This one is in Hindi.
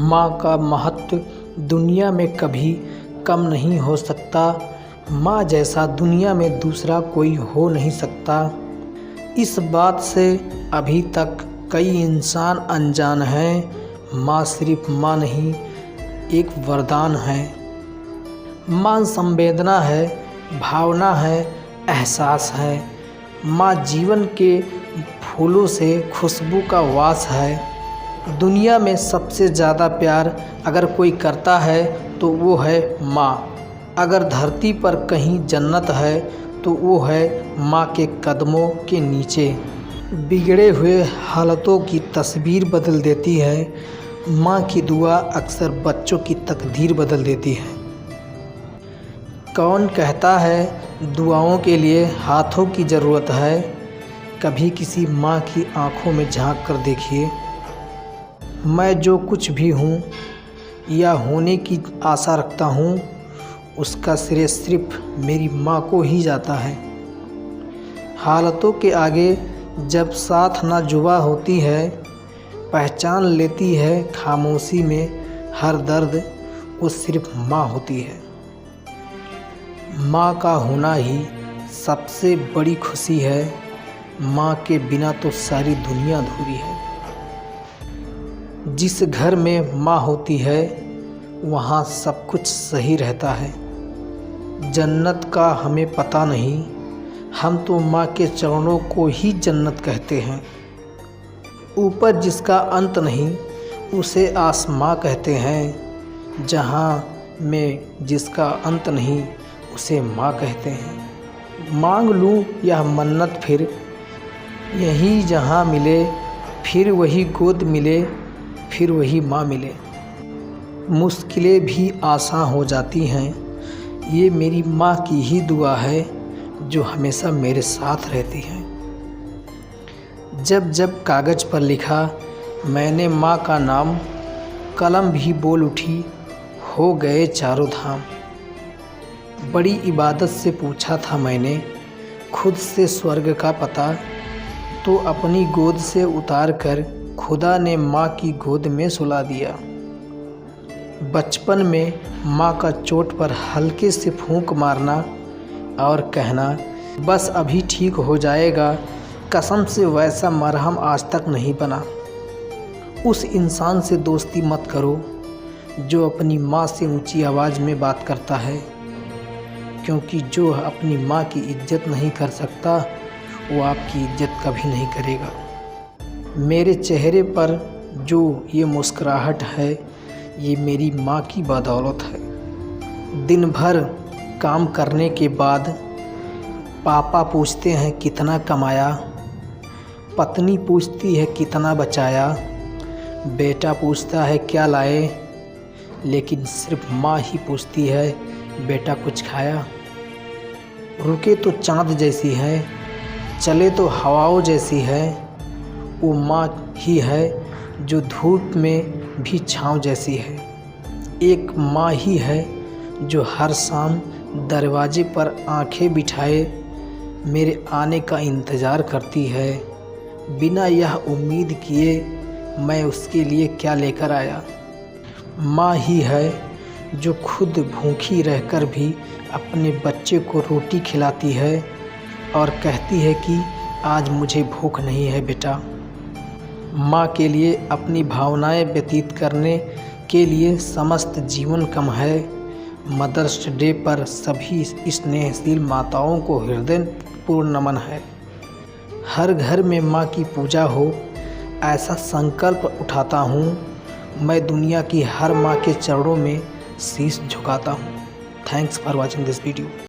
माँ का महत्व दुनिया में कभी कम नहीं हो सकता। माँ जैसा दुनिया में दूसरा कोई हो नहीं सकता। इस बात से अभी तक कई इंसान अनजान हैं। माँ सिर्फ माँ नहीं, एक वरदान है। माँ संवेदना है, भावना है, एहसास है। माँ जीवन के फूलों से खुशबू का वास है। दुनिया में सबसे ज़्यादा प्यार अगर कोई करता है तो वो है माँ। अगर धरती पर कहीं जन्नत है तो वो है माँ के कदमों के नीचे। बिगड़े हुए हालातों की तस्वीर बदल देती है। माँ की दुआ अक्सर बच्चों की तकदीर बदल देती है। कौन कहता है दुआओं के लिए हाथों की ज़रूरत है? कभी किसी माँ की आंखों में झांक कर देखिए। मैं जो कुछ भी हूँ या होने की आशा रखता हूँ, उसका श्रेय सिर्फ मेरी माँ को ही जाता है। हालातों के आगे जब साथ ना जुबा होती है, पहचान लेती है खामोशी में हर दर्द, वो सिर्फ माँ होती है। माँ का होना ही सबसे बड़ी खुशी है। माँ के बिना तो सारी दुनिया अधूरी है। जिस घर में माँ होती है वहाँ सब कुछ सही रहता है। जन्नत का हमें पता नहीं, हम तो माँ के चरणों को ही जन्नत कहते हैं। ऊपर जिसका अंत नहीं उसे आसमां कहते हैं। जहाँ में जिसका अंत नहीं उसे माँ कहते हैं। मांग लूँ यह मन्नत फिर यही जहाँ मिले, फिर वही गोद मिले, फिर वही माँ मिले। मुश्किलें भी आसान हो जाती हैं। ये मेरी माँ की ही दुआ है जो हमेशा मेरे साथ रहती है। जब जब कागज़ पर लिखा मैंने माँ का नाम, कलम भी बोल उठी हो गए चारों धाम। बड़ी इबादत से पूछा था मैंने खुद से स्वर्ग का पता, तो अपनी गोद से उतार कर खुदा ने माँ की गोद में सुला दिया। बचपन में माँ का चोट पर हल्के से फूंक मारना और कहना बस अभी ठीक हो जाएगा, कसम से वैसा मरहम आज तक नहीं बना। उस इंसान से दोस्ती मत करो जो अपनी माँ से ऊंची आवाज़ में बात करता है, क्योंकि जो अपनी माँ की इज्जत नहीं कर सकता वो आपकी इज्जत कभी नहीं करेगा। मेरे चेहरे पर जो ये मुस्कुराहट है ये मेरी माँ की बदौलत है। दिन भर काम करने के बाद पापा पूछते हैं कितना कमाया, पत्नी पूछती है कितना बचाया, बेटा पूछता है क्या लाए, लेकिन सिर्फ माँ ही पूछती है बेटा कुछ खाया। रुके तो चाँद जैसी है, चले तो हवाओं जैसी है, वो माँ ही है जो धूप में भी छाँव जैसी है। एक माँ ही है जो हर शाम दरवाजे पर आंखें बिठाए मेरे आने का इंतज़ार करती है, बिना यह उम्मीद किए मैं उसके लिए क्या लेकर आया। माँ ही है जो खुद भूखी रहकर भी अपने बच्चे को रोटी खिलाती है और कहती है कि आज मुझे भूख नहीं है बेटा। माँ के लिए अपनी भावनाएं व्यतीत करने के लिए समस्त जीवन कम है। मदर्स डे पर सभी स्नेहशील माताओं को हृदयपूर्ण नमन है। हर घर में माँ की पूजा हो ऐसा संकल्प उठाता हूँ। मैं दुनिया की हर माँ के चरणों में शीश झुकाता हूँ। Thanks for watching this video.